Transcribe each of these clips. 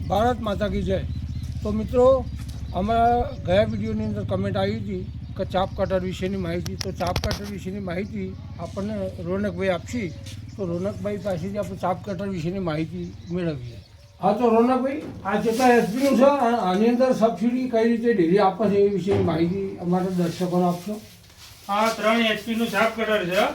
ભારત માતા કી જય। તો મિત્રો, અમારા ગયા વિડીયોની અંદર કમેન્ટ આવી હતી કે ચાપ કટર વિશેની માહિતી, તો ચાપ કટર વિશેની માહિતી આપણને રોનકભાઈ આપશે। તો રોનકભાઈ પાસેથી આપણે ચાપ કટર વિશેની માહિતી મેળવીએ। હા, તો રોનકભાઈ, આ જેટલા એચપીનું છે આની અંદર સબસિડી કઈ રીતે ડેરી આપે છે એ વિશેની માહિતી અમારા દર્શકોને આપશો? આ 3 એચપીનું ચાપ કટર છે।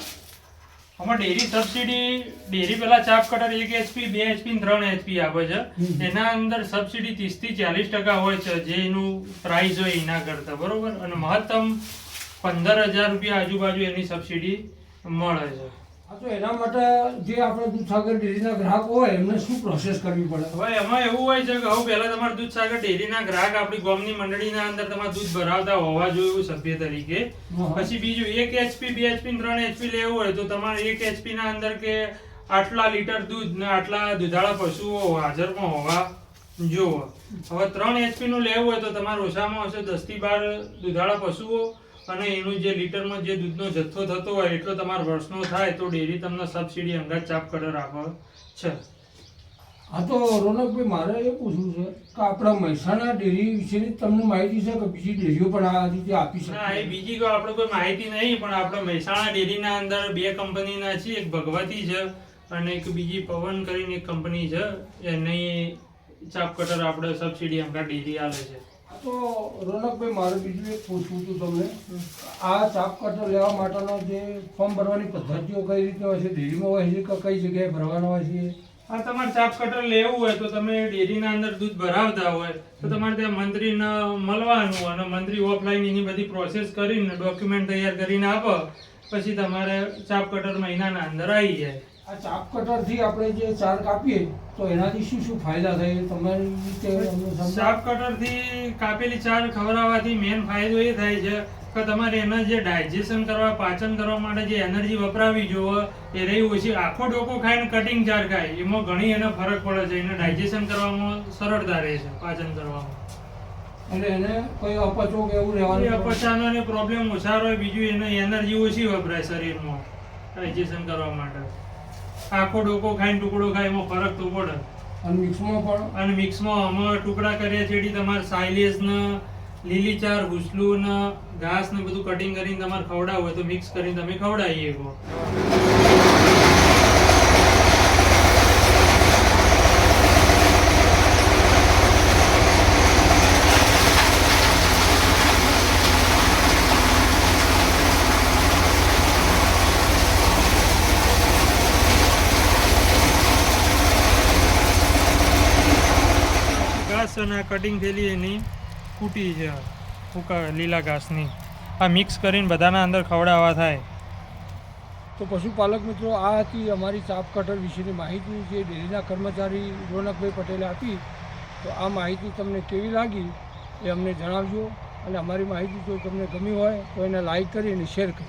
આમાં ડેરી સબસિડી, ડેરી પેલા ચાપ કટર 1 એચપી 2 એચપી 3 એચપી આપે છે। એના અંદર સબસિડી 30 થી 40% હોય છે, જે એનું પ્રાઇસ હોય એના કરતા, બરોબર। અને મહત્તમ 15,000 રૂપિયા આજુબાજુ એની સબસિડી મળે છે। હા, તો એના માટે જે આપણે દૂધસાગર ડેરીના ગ્રાહકો હોય એમને શું પ્રોસેસ કરવી પડે? હવે એમાં એવું હોય છે કે હવે પહેલા તમારે દૂધસાગર ડેરીના ગ્રાહક આપણી ગામની મંડળીના અંદર તમારે દૂધ ભરાવતા હોવા જોઈએ એવું સભ્ય તરીકે। પછી બીજું 1 એચપી 2 એચપી 3 એચપી લેવું હોય તો તમારે 1 એચપી ના અંદર કે આટલા લીટર દૂધ ને આટલા દુધાળા પશુઓ હાજરમાં હોવા જોવે। હવે 3 એચપી નું લેવું હોય તો તમારે ઓછામાં ઓછો 10 થી 12 દુધાળા પશુઓ અને એનું જે લીટરમાં જે દૂધનો જથ્થો થતો હોય એટલો તમારો વર્ષનો થાય તો ડેરી તમને સબસિડી અંગત ચાપ કટર આપે છે। હા, તો રોનકભાઈ, મારે એ પૂછવું છે કે આપણા મહેસાણા ડેરી વિશેની તમને માહિતી છે કે બીજી ડેરીઓ પણ આ રીતે આપી શકે? ના, એ બીજી આપણે કોઈ માહિતી નહીં, પણ આપણે મહેસાણા ડેરીના અંદર 2 કંપનીના છે, એક ભગવતી છે અને એક બીજી પવન કરીને એક કંપની છે, એની ચાપ કટર આપણે સબસિડી અંગત ડેરી આલે છે। તો રોનકભાઈ, મારે બીજું એક પૂછવું હતું તમને, આ ચાપ કટર લેવા માટેનો જે ફોર્મ ભરવાની પદ્ધતિઓ કઈ રીતે હોય છે? ડેરીમાં હોય છે કે કઈ જગ્યાએ ભરવાના હોય છે? હા, તમારે ચાપ કટર લેવું હોય તો તમે ડેરીના અંદર દૂધ ભરાવતા હોય તો તમારે ત્યાં મંત્રીને મળવાનું અને મંત્રી ઓફલાઈન એની બધી પ્રોસેસ કરીને ડોક્યુમેન્ટ તૈયાર કરીને આપે, પછી તમારે ચાપ કટર મહિનાના અંદર આવી જાય। આ ચાપ કટરથી આપણે જે ચાર કાપીએ તો એનાથી શું શું ફાયદા થાય તમારી રીતે અમને સમજાવો? ચાપ કટરથી કાપેલી ચાર ખવડાવવાથી મેન ફાયદો એ થાય છે કે તમારે એના જે ડાયજેશન કરવા, પાચન કરવા માટે જે એનર્જી વપરાવી જોવે એ રહી ઓછી। આખો ડોકો ખાઈને કટિંગ ચાર ખાય એમાં ઘણી એને ફરક પડે છે, એને ડાયજેશન કરવામાં સરળતા રહે છે, પાચન કરવામાં। એટલે એને કોઈ અપચો કે એવું રહેવાનું? અપચાનો પ્રોબ્લેમ ઓછા હોય, બીજું એને એનર્જી ઓછી વપરાય શરીરમાં ડાયજેશન કરવા માટે। આખો ડોકો ખાઈને ટુકડો ખાય એમાં ફરક તો પડે। અને મિક્સમાં પણ? અને મિક્સમાં અમે ટુકડા કર્યા છે, તમારે સાયલેજ ને લીલી ચાર, હુસલું ને ઘાસ ને બધું કટિંગ કરીને તમારે ખવડાવવું હોય તો મિક્સ કરીને તમે ખવડાવીએ શકો। ઘાસ અને કટિંગ થયેલી એની કૂટી છે લીલા ઘાસની, આ મિક્સ કરીને બધાના અંદર ખવડાવવા થાય। તો પશુપાલક મિત્રો, આ હતી અમારી ચાપ કટર વિશેની માહિતી જે ડેરીના કર્મચારી રોનકભાઈ પટેલે આપી। તો આ માહિતી તમને કેવી લાગી એ અમને જણાવજો, અને અમારી માહિતી જો તમને ગમી હોય તો એને લાઈક કરી અને શેર કરો।